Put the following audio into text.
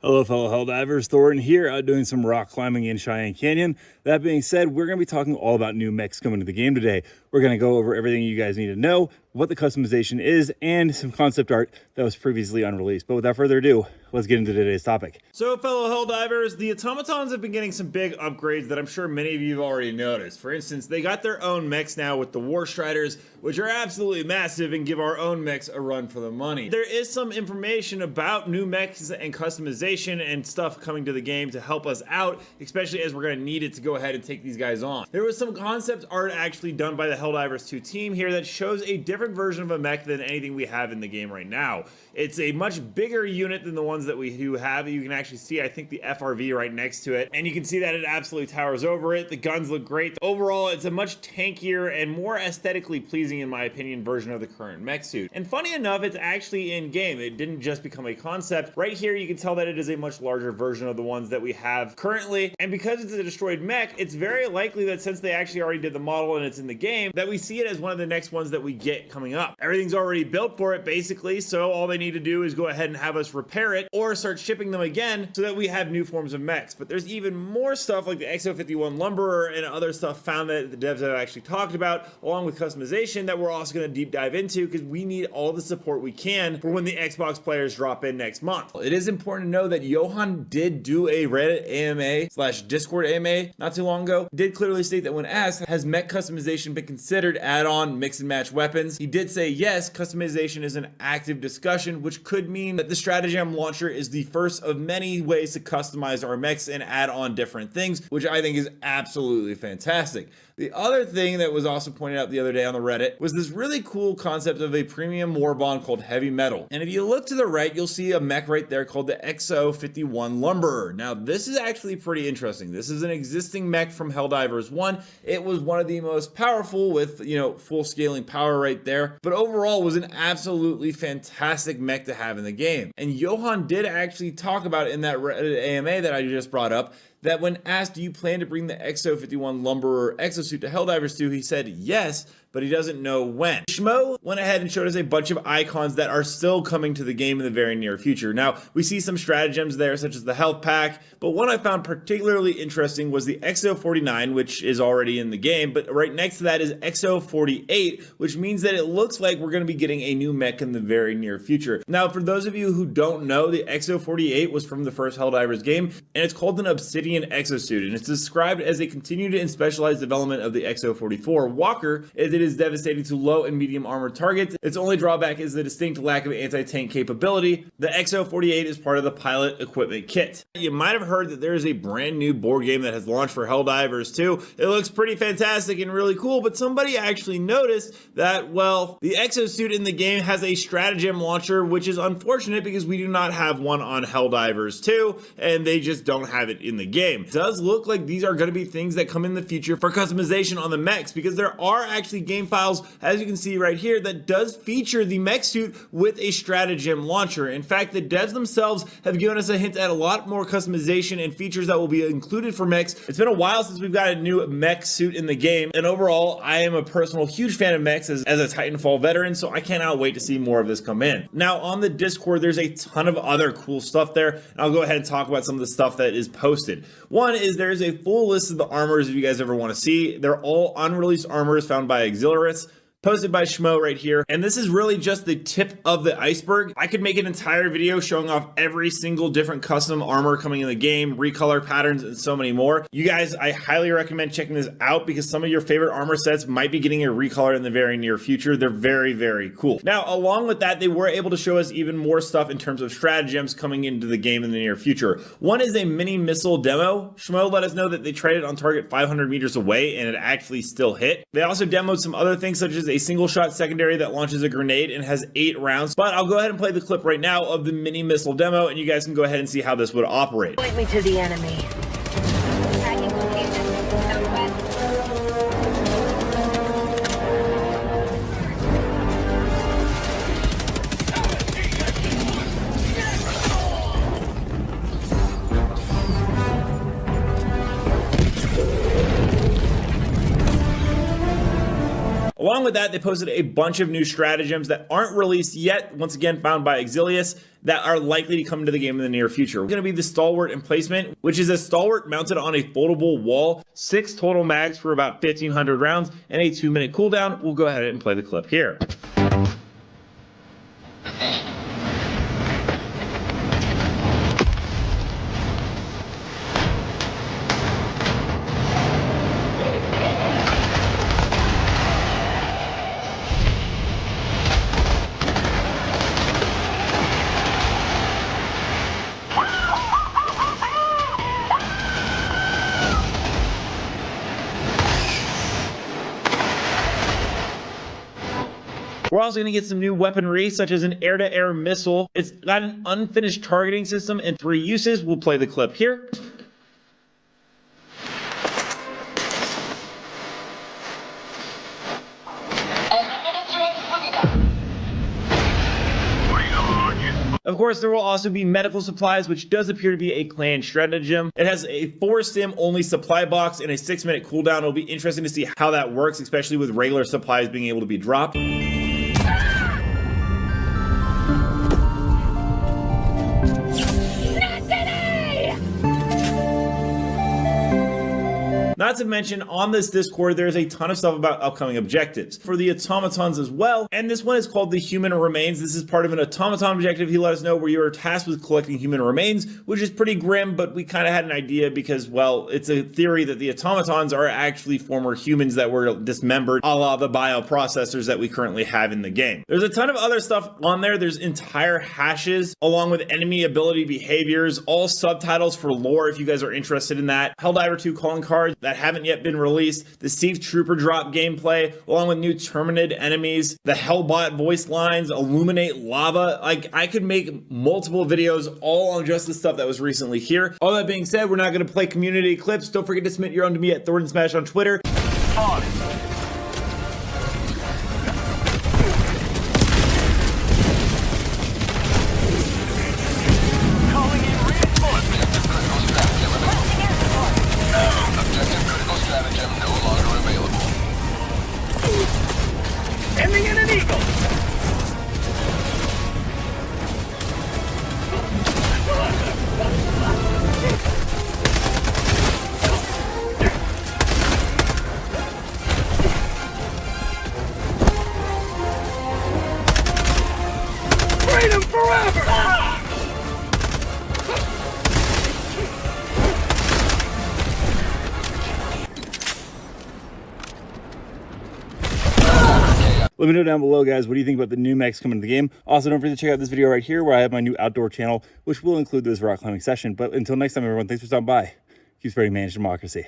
Hello, fellow Helldivers. Thornton here, out doing some rock climbing in Cheyenne Canyon. That being said, we're going to be talking all about new mechs coming to the game today. We're going to go over everything you guys need to know, what the customization is, and some concept art that was previously unreleased. But without further ado, let's get into today's topic. So, fellow Helldivers, the automatons have been getting some big upgrades that I'm sure many of you have already noticed. For instance, they got their own mechs now with the War Striders, which are absolutely massive and give our own mechs a run for the money. There is some information about new mechs and customization and stuff coming to the game to help us out, especially as we're going to need it to go ahead and take these guys on. There was some concept art actually done by the Helldivers 2 team here that shows a different version of a mech than anything we have in the game right now. It's a much bigger unit than the ones that we do have. You can actually see, I think, the FRV right next to it, and you can see that it absolutely towers over it. The guns look great. Overall, it's a much tankier and more aesthetically pleasing, in my opinion, version of the current mech suit. And funny enough, it's actually in game. It didn't just become a concept. Right here, you can tell that it is a much larger version of the ones that we have currently, and because it's a destroyed mech, it's very likely that since they actually already did the model and it's in the game, that we see it as one of the next ones that we get coming up. Everything's already built for it, basically, so all they need to do is go ahead and have us repair it or start shipping them again so that we have new forms of mechs. But there's even more stuff like the XO51 Lumberer and other stuff found that the devs have actually talked about, along with customization, that we're also going to deep dive into because we need all the support we can for when the Xbox players drop in next month. It is important to know that Johan did do a Reddit AMA / Discord AMA not too long ago. He did clearly state that when asked, has mech customization been considered add-on mix and match weapons? He did say yes, customization is an active discussion, which could mean that the stratagem launcher is the first of many ways to customize our mechs and add on different things, which I think is absolutely fantastic. The other thing that was also pointed out the other day on the Reddit was this really cool concept of a premium war bond called Heavy Metal. And if you look to the right, you'll see a mech right there called the XO51 Lumberer. Now, this is actually pretty interesting. This is an existing mech from Helldivers 1. It was one of the most powerful with, full scaling power right there, but overall was an absolutely fantastic mech to have in the game. And Johan did actually talk about it in that Reddit AMA that I just brought up, that when asked, do you plan to bring the XO51 Lumberer exosuit to Helldivers 2, he said yes, but he doesn't know when. Schmo went ahead and showed us a bunch of icons that are still coming to the game in the very near future. Now, we see some stratagems there, such as the health pack, but one I found particularly interesting was the XO49, which is already in the game, but right next to that is XO48, which means that it looks like we're going to be getting a new mech in the very near future. Now, for those of you who don't know, the XO48 was from the first Helldivers game, and it's called an Obsidian exosuit, and it's described as a continued and specialized development of the XO44 Walker, as it is devastating to low and medium armored targets. Its only drawback is the distinct lack of anti-tank capability. The XO48 is part of the pilot equipment kit. You might have heard that there is a brand new board game that has launched for Helldivers 2. It looks pretty fantastic and really cool, but somebody actually noticed that, well, the exosuit in the game has a stratagem launcher, which is unfortunate because we do not have one on Helldivers 2, and they just don't have it in the game. It does look like these are going to be things that come in the future for customization on the mechs, because there are actually game files, as you can see right here, that does feature the mech suit with a stratagem launcher. In fact, the devs themselves have given us a hint at a lot more customization and features that will be included for mechs. It's been a while since we've got a new mech suit in the game, and overall, I am a personal huge fan of mechs as a Titanfall veteran, so I cannot wait to see more of this come in. Now, on the Discord, there's a ton of other cool stuff there, and I'll go ahead and talk about some of the stuff that is posted. One is there's a full list of the armors if you guys ever want to see. They're all unreleased armors found by Auxiliaris, posted by Schmo right here, and this is really just the tip of the iceberg. I could make an entire video showing off every single different custom armor coming in the game, recolor patterns, and so many more. You guys, I highly recommend checking this out because some of your favorite armor sets might be getting a recolor in the very near future. They're very, very cool. Now, along with that, they were able to show us even more stuff in terms of stratagems coming into the game in the near future. One is a mini missile demo. Schmo let us know that they tried it on target 500 meters away and it actually still hit. They also demoed some other things such as a single shot secondary that launches a grenade and has 8 rounds, but I'll go ahead and play the clip right now of the mini missile demo and you guys can go ahead and see how this would operate. Point me to the enemy. Tagging location, southwest. Along with that, they posted a bunch of new stratagems that aren't released yet, once again found by Exilius, that are likely to come into the game in the near future. It's going to be the Stalwart Emplacement, which is a Stalwart mounted on a foldable wall, 6 total mags for about 1,500 rounds, and a 2-minute cooldown. We'll go ahead and play the clip here. We're also going to get some new weaponry, such as an air-to-air missile. It's got an unfinished targeting system and 3 uses. We'll play the clip here. Of course, there will also be medical supplies, which does appear to be a clan stratagem. It has a 4-stim only supply box and a 6-minute cooldown. It'll be interesting to see how that works, especially with regular supplies being able to be dropped. Not to mention, on this Discord, there's a ton of stuff about upcoming objectives for the automatons as well. And this one is called the Human Remains. This is part of an automaton objective, he let us know, where you are tasked with collecting human remains, which is pretty grim, but we kind of had an idea because, well, it's a theory that the automatons are actually former humans that were dismembered, a la the bioprocessors that we currently have in the game. There's a ton of other stuff on there. There's entire hashes, along with enemy ability behaviors, all subtitles for lore if you guys are interested in that. Helldiver 2 calling cards that haven't yet been released, the Siege Trooper drop gameplay, along with new Terminid enemies, the Hellbot voice lines, Illuminate Lava. Like, I could make multiple videos all on just the stuff that was recently here. All that being said, we're not going to play community clips. Don't forget to submit your own to me at Thornton Smash on Twitter. Ending in an eagle! Freedom forever! Let me know down below, guys, what do you think about the new mechs coming to the game? Also, don't forget to check out this video right here where I have my new outdoor channel, which will include this rock climbing session. But until next time, everyone, thanks for stopping by. Keep spreading managed democracy.